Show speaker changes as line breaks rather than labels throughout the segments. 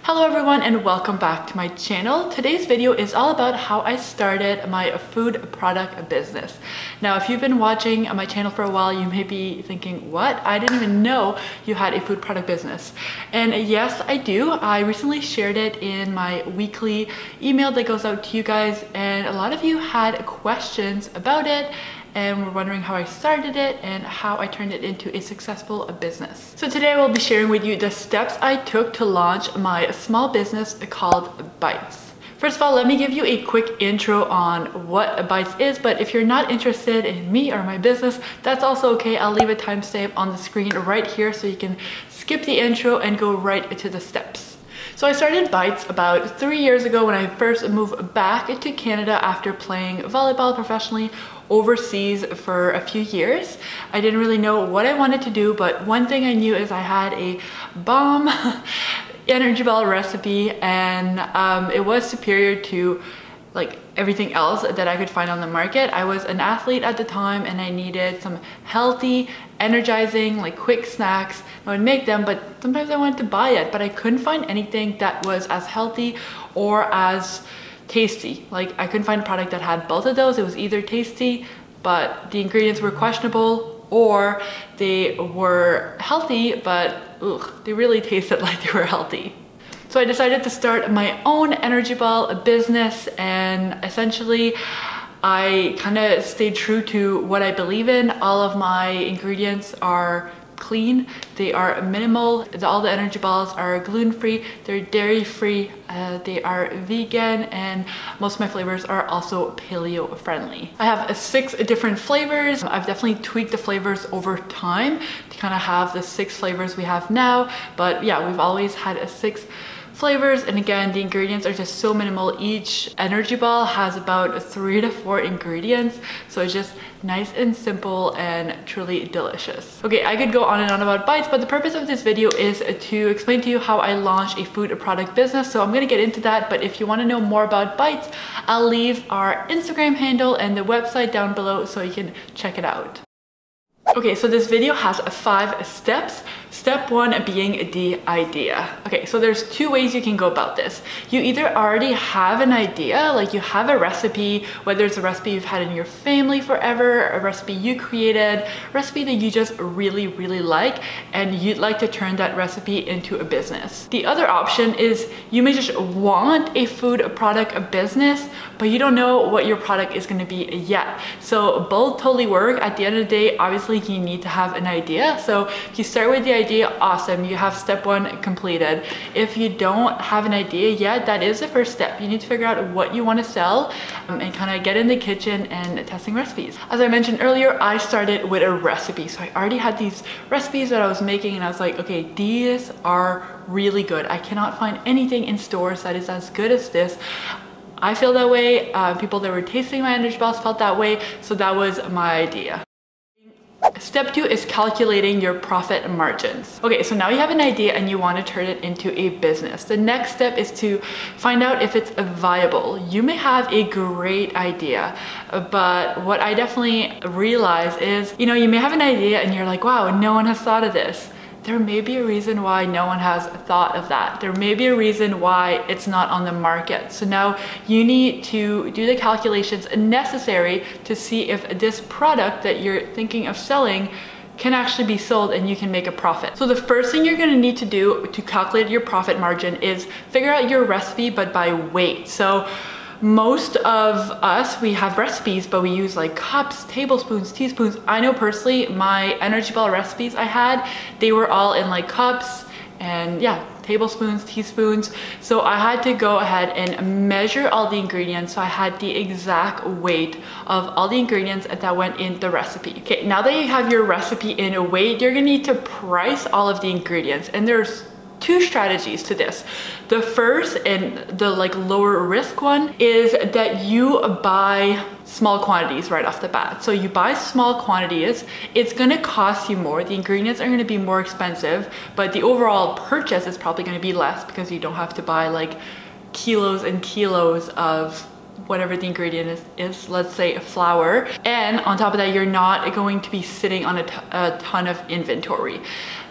Hello everyone and welcome back to my channel. Today's video is all about how I started my food product business. Now, if you've been watching my channel for a while, you may be thinking, what? I didn't even know you had a food product business. And yes, I do. I recently shared it in my weekly email that goes out to you guys, and a lot of you had questions about it and we're wondering how I started it and how I turned it into a successful business. So today I will be sharing with you the steps I took to launch my small business called Bites. First of all, let me give you a quick intro on what Bites is, but if you're not interested in me or my business, that's also okay. I'll leave a timestamp on the screen right here so you can skip the intro and go right to the steps. So I started Bites about 3 years ago when I first moved back to Canada after playing volleyball professionally overseas for a few years. I didn't really know what I wanted to do, but one thing I knew is I had a bomb energy ball recipe, and it was superior to like everything else that I could find on the market. I was an athlete at the time and I needed some healthy, energizing, like quick snacks. I would make them, but sometimes I wanted to buy it, but I couldn't find anything that was as healthy or as tasty. Like I couldn't find a product that had both of those. It was either tasty, but the ingredients were questionable, or they were healthy, but they really tasted like they were healthy. So I decided to start my own energy ball business, and essentially I kind of stayed true to what I believe in. All of my ingredients are clean, they are minimal. All the energy balls are gluten-free, they're dairy-free, they are vegan, and most of my flavors are also paleo friendly. I have 6 different flavors. I've definitely tweaked the flavors over time to kind of have the 6 flavors we have now, but yeah, we've always had 6 flavors, and again, the ingredients are just so minimal. Each energy ball has about 3 to 4 ingredients, so it's just nice and simple and truly delicious. Okay, I could go on and on about Bites, but the purpose of this video is to explain to you how I launched a food product business, so I'm gonna get into that. But if you want to know more about Bites, I'll leave our Instagram handle and the website down below so you can check it out. Okay, so this video has 5 steps. Step 1 being the idea. Okay, so there's 2 ways you can go about this. You either already have an idea, like you have a recipe, whether it's a recipe you've had in your family forever, a recipe you created, a recipe that you just really like, and you'd like to turn that recipe into a business. The other option is you may just want a food product business, but you don't know what your product is going to be yet. So both totally work. At the end of the day, obviously you need to have an idea. So if you start with the idea, awesome, you have step 1 completed. If you don't have an idea yet, that is the first step. You need to figure out what you want to sell and kind of get in the kitchen and testing recipes. As I mentioned earlier, I started with a recipe. So I already had these recipes that I was making, and I was like, okay, these are really good. I cannot find anything in stores that is as good as this. I feel that way. People that were tasting my energy balls felt that way. So that was my idea. Step 2 is calculating your profit margins. Okay, so now you have an idea and you want to turn it into a business. The next step is to find out if it's viable. You may have a great idea, but what I definitely realize is, you may have an idea and you're like, wow, no one has thought of this. There may be a reason why no one has thought of that. There may be a reason why it's not on the market. So now you need to do the calculations necessary to see if this product that you're thinking of selling can actually be sold and you can make a profit. So the first thing you're gonna need to do to calculate your profit margin is figure out your recipe, but by weight. So most of us, we have recipes, but we use like cups, tablespoons, teaspoons. I know personally, my energy ball recipes I had, they were all in like cups and yeah, tablespoons, teaspoons. So I had to go ahead and measure all the ingredients. So I had the exact weight of all the ingredients that went in the recipe. Okay, now that you have your recipe in a weight, you're gonna need to price all of the ingredients. And there's 2 strategies to this. The first, and the like lower risk one, is that you buy small quantities right off the bat. So you buy small quantities, it's gonna cost you more, the ingredients are gonna be more expensive, but the overall purchase is probably gonna be less because you don't have to buy like kilos and kilos of whatever the ingredient is, let's say flour. And on top of that, you're not going to be sitting on a ton of inventory.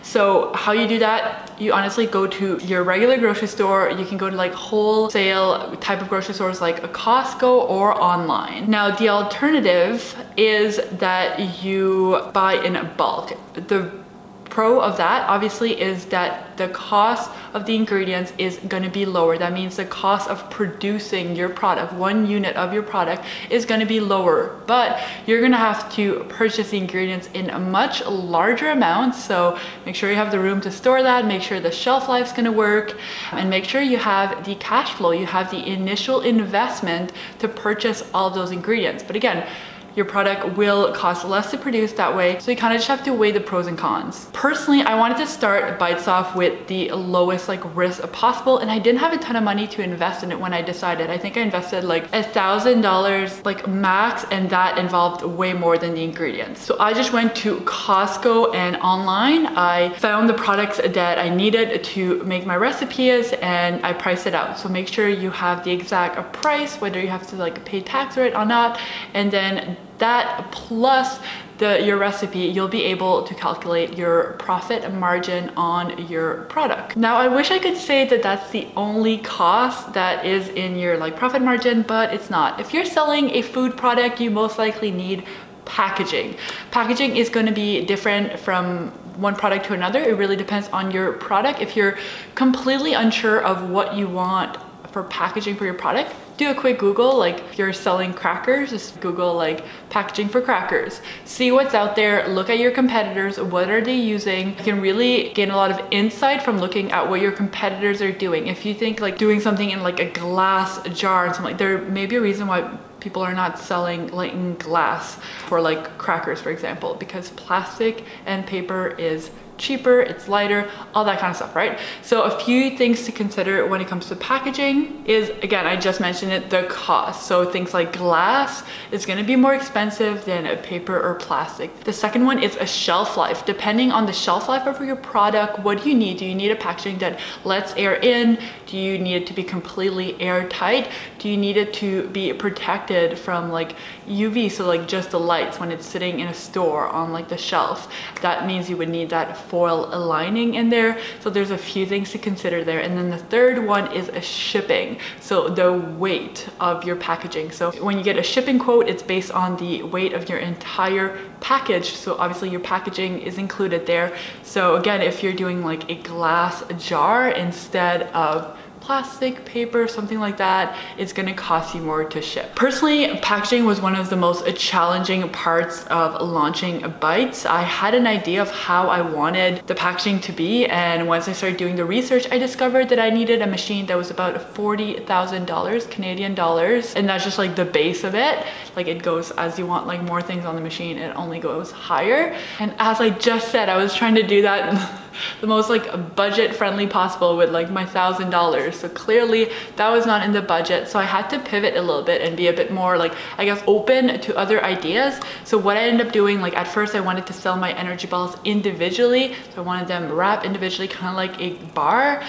So how you do that, you honestly go to your regular grocery store. You can go to like wholesale type of grocery stores like a Costco or online. Now the alternative is that you buy in bulk. The pro of that obviously is that the cost of the ingredients is going to be lower. That means the cost of producing your product, one unit of your product, is going to be lower, but you're going to have to purchase the ingredients in a much larger amount. So make sure you have the room to store that, make sure the shelf life is going to work, and make sure you have the cash flow, you have the initial investment to purchase all of those ingredients. But again, your product will cost less to produce that way. So you kind of just have to weigh the pros and cons. Personally, I wanted to start Bites off with the lowest like risk possible, and I didn't have a ton of money to invest in it when I decided. I think I invested like $1,000 like max, and that involved way more than the ingredients. So I just went to Costco and online. I found the products that I needed to make my recipes and I priced it out. So make sure you have the exact price, whether you have to like pay tax or not, and then that plus your recipe, you'll be able to calculate your profit margin on your product. Now, I wish I could say that that's the only cost that is in your like profit margin, but it's not. If you're selling a food product, you most likely need packaging. Packaging is going to be different from one product to another. It really depends on your product. If you're completely unsure of what you want for packaging for your product, do a quick Google. Like if you're selling crackers, just Google like packaging for crackers. See what's out there, look at your competitors, what are they using? You can really gain a lot of insight from looking at what your competitors are doing. If you think like doing something in like a glass jar and something, there may be a reason why people are not selling like in glass for like crackers, for example, because plastic and paper is cheaper, it's lighter, all that kind of stuff, right? So a few things to consider when it comes to packaging is, again, I just mentioned it, the cost. So things like glass is going to be more expensive than a paper or plastic. The second one is a shelf life. Depending on the shelf life of your product, what do you need? Do you need a packaging that lets air in? Do you need it to be completely airtight? Do you need it to be protected from like UV, so like just the lights when it's sitting in a store on like the shelf? That means you would need that foil lining in there. So there's a few things to consider there. And then the third one is a shipping. So the weight of your packaging. So when you get a shipping quote, it's based on the weight of your entire package. So obviously your packaging is included there. So again, if you're doing like a glass jar instead of plastic, paper, something like that, it's going to cost you more to ship. Personally, packaging was one of the most challenging parts of launching Bites. I had an idea of how I wanted the packaging to be, and once I started doing the research, I discovered that I needed a machine that was about $40,000 Canadian dollars, and that's just like the base of it. Like it goes, as you want like more things on the machine, it only goes higher. And as I just said, I was trying to do that the most like budget friendly possible with like my $1,000. So clearly that was not in the budget. So I had to pivot a little bit and be a bit more like, I guess, open to other ideas. So what I ended up doing, like at first I wanted to sell my energy balls individually. So I wanted them wrapped individually, kind of like a bar.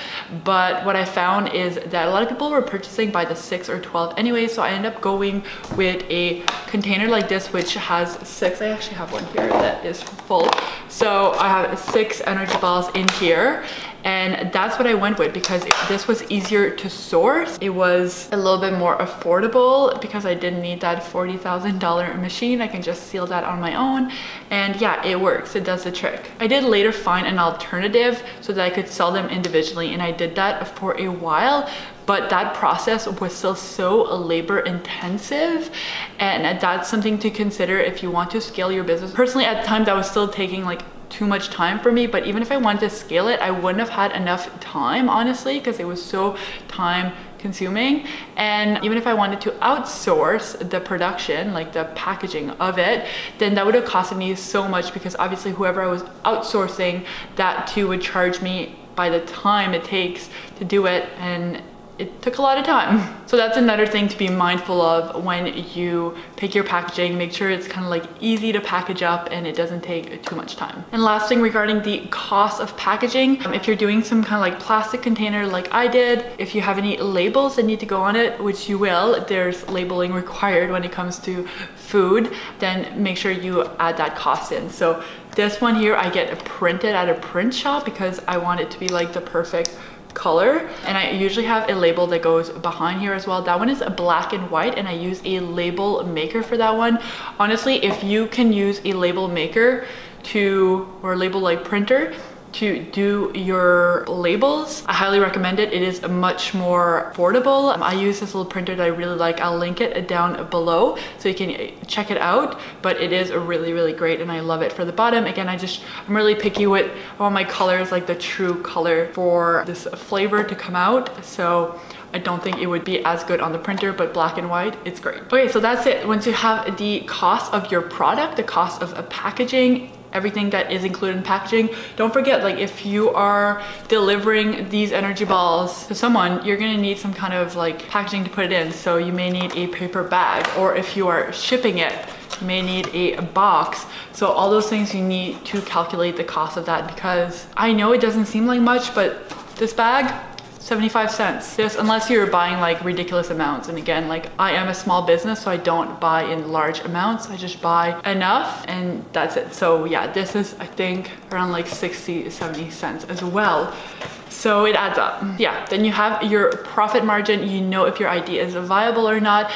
But what I found is that a lot of people were purchasing by the 6 or 12 anyway. So I ended up going with a container like this, which has 6. I actually have one here that is full. So I have 6 energy balls in here, and that's what I went with because this was easier to source. It was a little bit more affordable because I didn't need that $40,000 machine. I can just seal that on my own, and yeah, it works. It does the trick. I did later find an alternative so that I could sell them individually, and I did that for a while. But that process was still so labor intensive, and that's something to consider if you want to scale your business. Personally, at the time, that was still taking like too much time for me, but even if I wanted to scale it, I wouldn't have had enough time, honestly, because it was so time consuming. And even if I wanted to outsource the production, like the packaging of it, then that would have costed me so much, because obviously whoever I was outsourcing that to would charge me by the time it takes to do it, and it took a lot of time. So that's another thing to be mindful of when you pick your packaging. Make sure it's kind of like easy to package up and it doesn't take too much time. And last thing regarding the cost of packaging, if you're doing some kind of like plastic container like I did, if you have any labels that need to go on it, which you will, there's labeling required when it comes to food, then make sure you add that cost in. So this one here, I get printed at a print shop because I want it to be like the perfect color, and I usually have a label that goes behind here as well. That one is a black and white, and I use a label maker for that one. Honestly, if you can use a label maker or label like printer to do your labels, I highly recommend it. It is much more affordable. I use this little printer that I really like. I'll link it down below so you can check it out, but it is really, really great and I love it. For the bottom, again, I'm really picky with all my colors, like the true color for this flavor to come out. So I don't think it would be as good on the printer, but black and white, it's great. Okay, so that's it. Once you have the cost of your product, the cost of packaging, everything that is included in packaging, don't forget, like if you are delivering these energy balls to someone, you're gonna need some kind of like packaging to put it in. So you may need a paper bag, or if you are shipping it, you may need a box. So all those things, you need to calculate the cost of that, because I know it doesn't seem like much, but this bag, 75 cents. Just unless you're buying like ridiculous amounts. And again, like I am a small business, so I don't buy in large amounts. I just buy enough and that's it. So yeah, this is, I think, around like 60, 70 cents as well. So it adds up. Yeah, then you have your profit margin. You know if your idea is viable or not.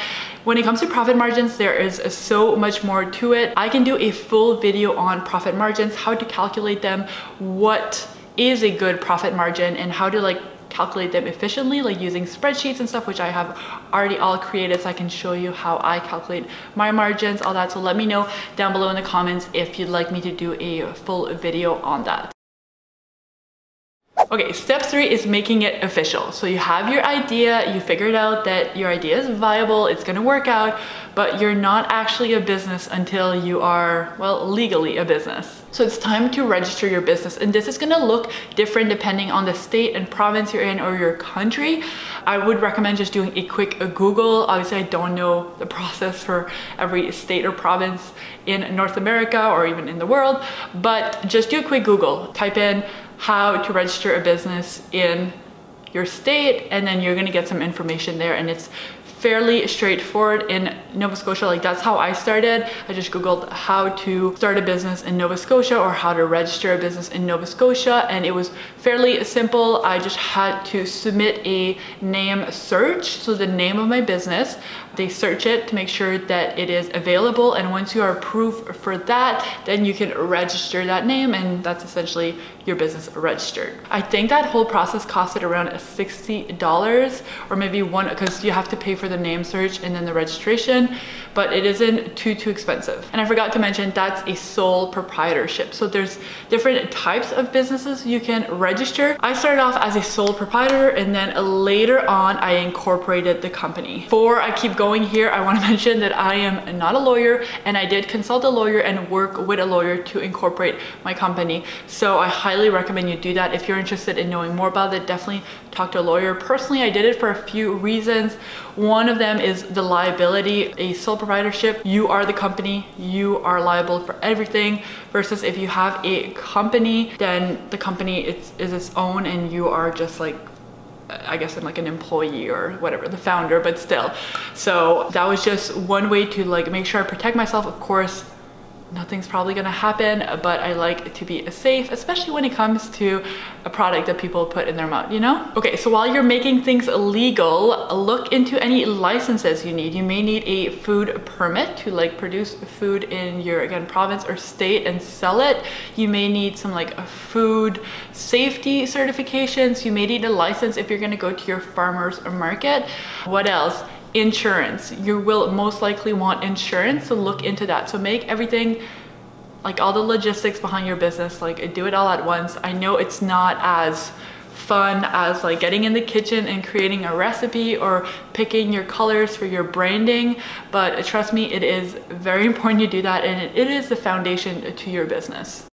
When it comes to profit margins, there is so much more to it. I can do a full video on profit margins, how to calculate them, what is a good profit margin, and how to like calculate them efficiently, like using spreadsheets and stuff, which I have already all created, so I can show you how I calculate my margins, all that. So let me know down below in the comments if you'd like me to do a full video on that. Okay, step 3 is making it official. So you have your idea, you figured out that your idea is viable, it's gonna work out, but you're not actually a business until you are, well, legally a business. So it's time to register your business, and this is gonna look different depending on the state and province you're in or your country. I would recommend just doing a quick Google. Obviously, I don't know the process for every state or province in North America or even in the world, but just do a quick Google. Type in how to register a business in your state, and then you're gonna get some information there, and it's fairly straightforward in Nova Scotia. Like that's how I started. I just Googled how to start a business in Nova Scotia or how to register a business in Nova Scotia, and it was fairly simple. I just had to submit a name search. So the name of my business, they search it to make sure that it is available, and once you are approved for that, then you can register that name, and that's essentially your business registered. I think that whole process costed around $60 or maybe one, because you have to pay for the name search and then the registration, but it isn't too expensive. And I forgot to mention, that's a sole proprietorship. So there's different types of businesses you can register. I started off as a sole proprietor, and then later on I incorporated the company. Before I keep going here, I want to mention that I am not a lawyer, and I did consult a lawyer and work with a lawyer to incorporate my company. So I highly recommend you do that. If you're interested in knowing more about it, definitely talk to a lawyer. Personally, I did it for a few reasons. One of them is the liability. A sole proprietorship, you are the company, you are liable for everything, versus if you have a company, then the company is its own and you are just like, I guess I'm like an employee or whatever, the founder, but still. So that was just one way to like make sure I protect myself. Of course, nothing's probably gonna happen, but I like to be safe, especially when it comes to a product that people put in their mouth, you know? Okay, so while you're making things illegal, look into any licenses you need. You may need a food permit to like produce food in your, again, province or state and sell it. You may need some like food safety certifications. You may need a license if you're gonna go to your farmer's market. What else? Insurance. You will most likely want insurance, so look into that. So make everything, like all the logistics behind your business, like do it all at once. I know it's not as fun as like getting in the kitchen and creating a recipe or picking your colors for your branding, but trust me, it is very important you do that, and it is the foundation to your business.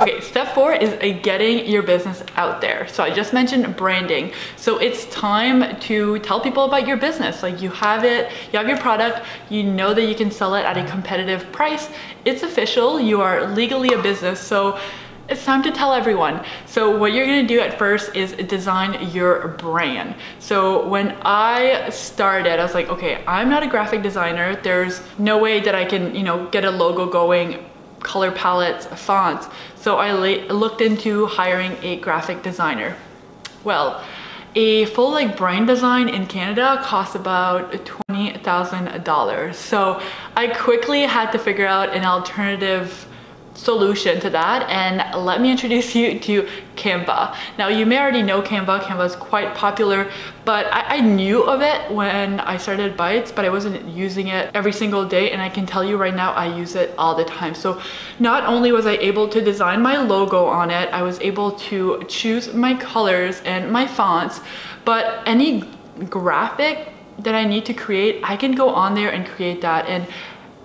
Okay, step 4 is getting your business out there. So I just mentioned branding. So it's time to tell people about your business. Like you have it, you have your product, you know that you can sell it at a competitive price. It's official, you are legally a business. So it's time to tell everyone. So what you're gonna do at first is design your brand. So when I started, I was like, okay, I'm not a graphic designer. There's no way that I can, get a logo going, color palettes, fonts. So I looked into hiring a graphic designer. Well, a full brand design in Canada costs about $20,000. So I quickly had to figure out an alternative solution to that, and let me introduce you to Canva. Now you may already know Canva. Canva is quite popular, but I knew of it when I started Bytes, but I wasn't using it every single day, and I can tell you right now I use it all the time. So not only was I able to design my logo on it, I was able to choose my colors and my fonts, but any graphic that I need to create, I can go on there and create that. And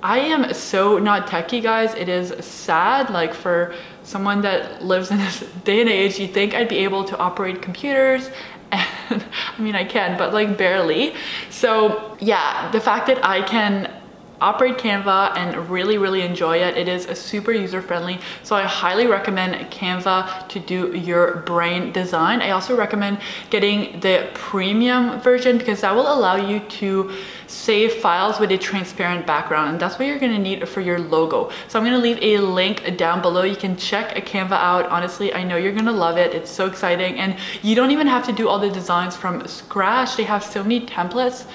I am so not techie, guys. It is sad, for someone that lives in this day and age, you'd think I'd be able to operate computers, and I mean I can, but barely. So yeah, the fact that I can operate Canva and really enjoy it. It is super user-friendly. So I highly recommend Canva to do your brand design. I also recommend getting the premium version because that will allow you to save files with a transparent background, and that's what you're gonna need for your logo. So I'm gonna leave a link down below. You can check Canva out. Honestly, I know you're gonna love it. It's so exciting, and you don't even have to do all the designs from scratch. They have so many templates.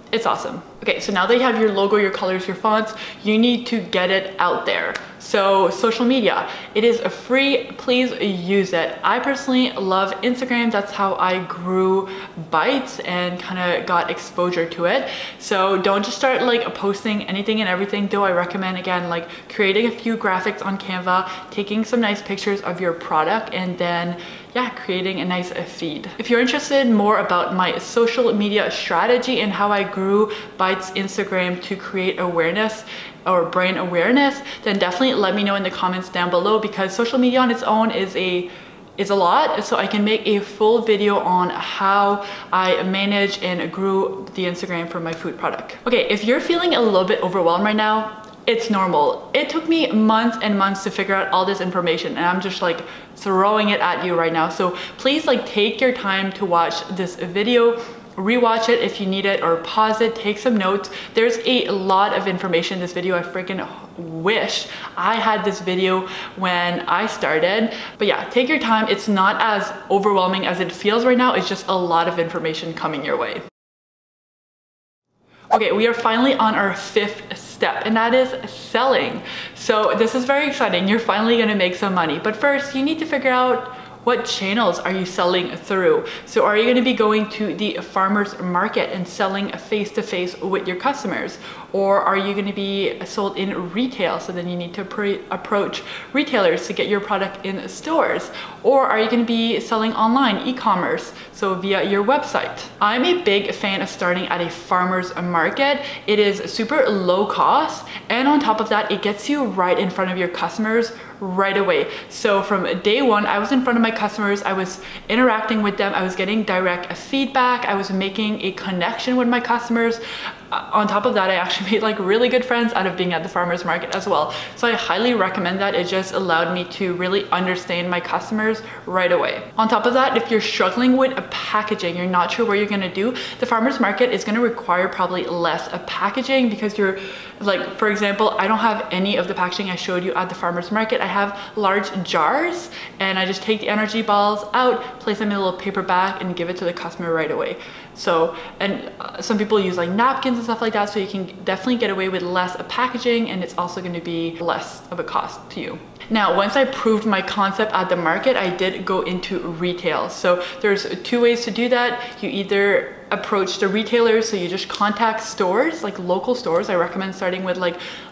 It's awesome. Okay, so now that you have your logo, your colors, your fonts, you need to get it out there. So social media, it is free, please use it. I personally love Instagram. That's how I grew Bytes and kind of got exposure to it. So don't just start posting anything and everything, though I recommend again, creating a few graphics on Canva, taking some nice pictures of your product, and then yeah, creating a nice feed. If you're interested more about my social media strategy and how I grew Bytes Instagram to create awareness or brand awareness, then definitely let me know in the comments down below, because social media on its own is a lot. So I can make a full video on how I manage and grew the Instagram for my food product. Okay, if you're feeling a little bit overwhelmed right now, it's normal. It took me months and months to figure out all this information, and I'm just throwing it at you right now. So please take your time to watch this video, rewatch it if you need it, or pause it, take some notes. There's a lot of information in this video. I freaking wish I had this video when I started. But yeah, take your time. It's not as overwhelming as it feels right now. It's just a lot of information coming your way. Okay, we are finally on our 5th step, and that is selling. So this is very exciting. You're finally gonna make some money. But first, you need to figure out what channels are you selling through. So are you gonna be going to the farmer's market and selling face-to-face with your customers? Or are you gonna be sold in retail? So then you need to approach retailers to get your product in stores. Or are you gonna be selling online, e-commerce, so via your website? I'm a big fan of starting at a farmer's market. It is super low cost, and on top of that, it gets you right in front of your customers right away. So from day one, I was in front of my customers, I was interacting with them, I was getting direct feedback, I was making a connection with my customers. On top of that, I actually made really good friends out of being at the farmer's market as well. So I highly recommend that. It just allowed me to really understand my customers right away. On top of that, if you're struggling with packaging, you're not sure what you're gonna do, the farmer's market is gonna require probably less packaging, because you're for example, I don't have any of the packaging I showed you at the farmer's market. I have large jars, and I just take the energy balls out, place them in a little paper bag, and give it to the customer right away. So, and some people use napkins and stuff like that, so you can definitely get away with less packaging, and it's also going to be less of a cost to you. Now, once I proved my concept at the market, I did go into retail. So there's 2 ways to do that. You either approach the retailers, so you just contact stores, local stores. I recommend starting with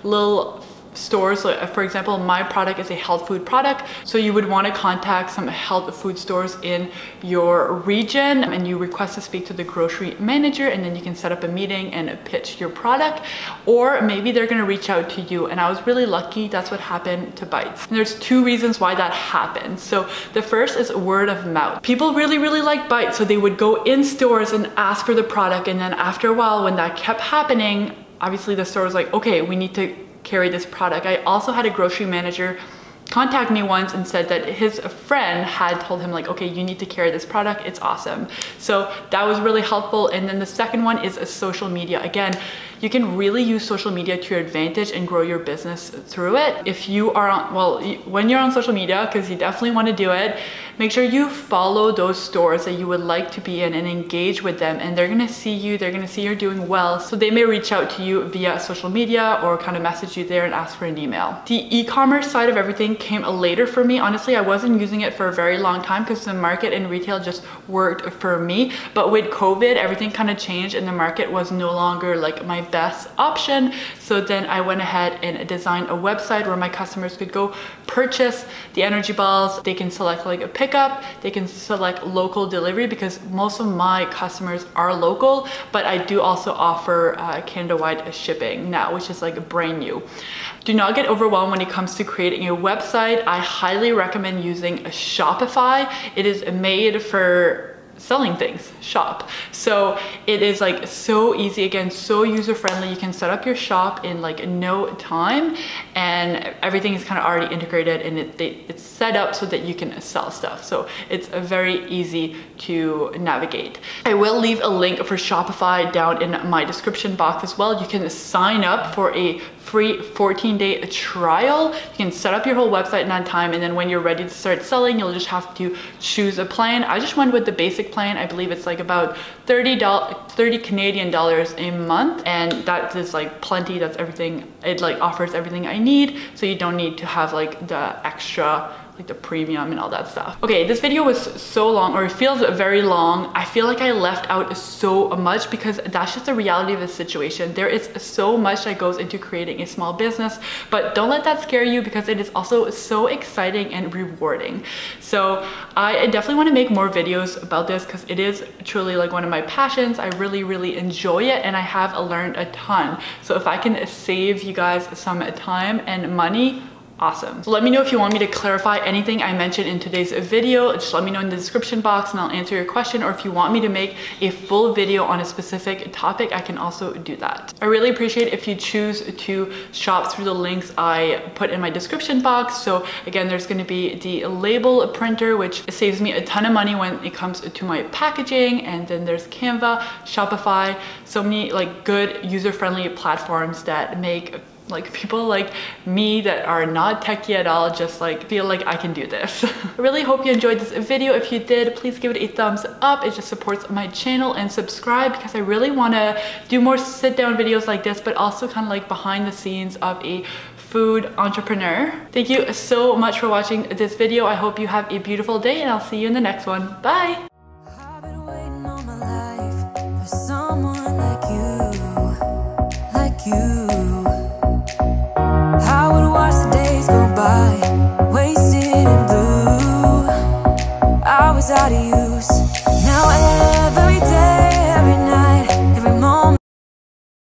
little stores. So for example, my product is a health food product, so you would want to contact some health food stores in your region, and you request to speak to the grocery manager, and then you can set up a meeting and pitch your product. Or maybe they're going to reach out to you, and I was really lucky. That's what happened to Bites. And there's two reasons why that happened. So the first is word of mouth. People really like Bites, so they would go in stores and ask for the product, and then after a while, when that kept happening, obviously the store was like, okay, we need to carry this product. I also had a grocery manager contact me once and said that his friend had told him like, okay, you need to carry this product, it's awesome. So that was really helpful. And then the second one is social media. Again, you can really use social media to your advantage and grow your business through it. If you are on, well, when you're on social media, because you definitely want to do it, make sure you follow those stores that you would like to be in and engage with them, and they're gonna see you, they're gonna see you're doing well, so they may reach out to you via social media or kind of message you there and ask for an email. The e-commerce side of everything came later for me. Honestly, I wasn't using it for a very long time because the market and retail just worked for me, but with COVID, everything kind of changed and the market was no longer like my best option. So then I went ahead and designed a website where my customers could go purchase the energy balls. They can select like a pickup, they can select local delivery because most of my customers are local, but I do also offer Canada-wide shipping now, which is like brand new. Do not get overwhelmed when it comes to creating a website. I highly recommend using a Shopify. It is made for selling things, shop. So it is like so easy, again, so user-friendly. You can set up your shop in like no time, and everything is kind of already integrated, and it's set up so that you can sell stuff. So it's very easy to navigate. I will leave a link for Shopify down in my description box as well. You can sign up for a free 14-day trial. You can set up your whole website in that time, and then when you're ready to start selling, you'll just have to choose a plan. I just went with the basic plan. I believe it's like about $30 Canadian dollars a month, and that is like plenty. That's everything. It like offers everything I need, so you don't need to have like the extra, like the premium and all that stuff. Okay, this video was so long, or it feels very long. I feel like I left out so much because that's just the reality of the situation. There is so much that goes into creating a small business, but don't let that scare you because it is also so exciting and rewarding. So I definitely want to make more videos about this because it is truly like one of my passions. I really enjoy it, and I have learned a ton. So if I can save you guys some time and money, awesome. So let me know if you want me to clarify anything I mentioned in today's video. Just let me know in the description box and I'll answer your question. Or if you want me to make a full video on a specific topic, I can also do that. I really appreciate if you choose to shop through the links I put in my description box. So again, there's going to be the label printer, which saves me a ton of money when it comes to my packaging. And then there's Canva, Shopify, so many like good user-friendly platforms that make like people like me that are not techie at all just like feel like I can do this. I really hope you enjoyed this video. If you did, please give it a thumbs up. It just supports my channel, and subscribe because I really want to do more sit down videos like this, but also kind of like behind the scenes of a food entrepreneur. Thank you so much for watching this video. I hope you have a beautiful day, and I'll see you in the next one. Bye.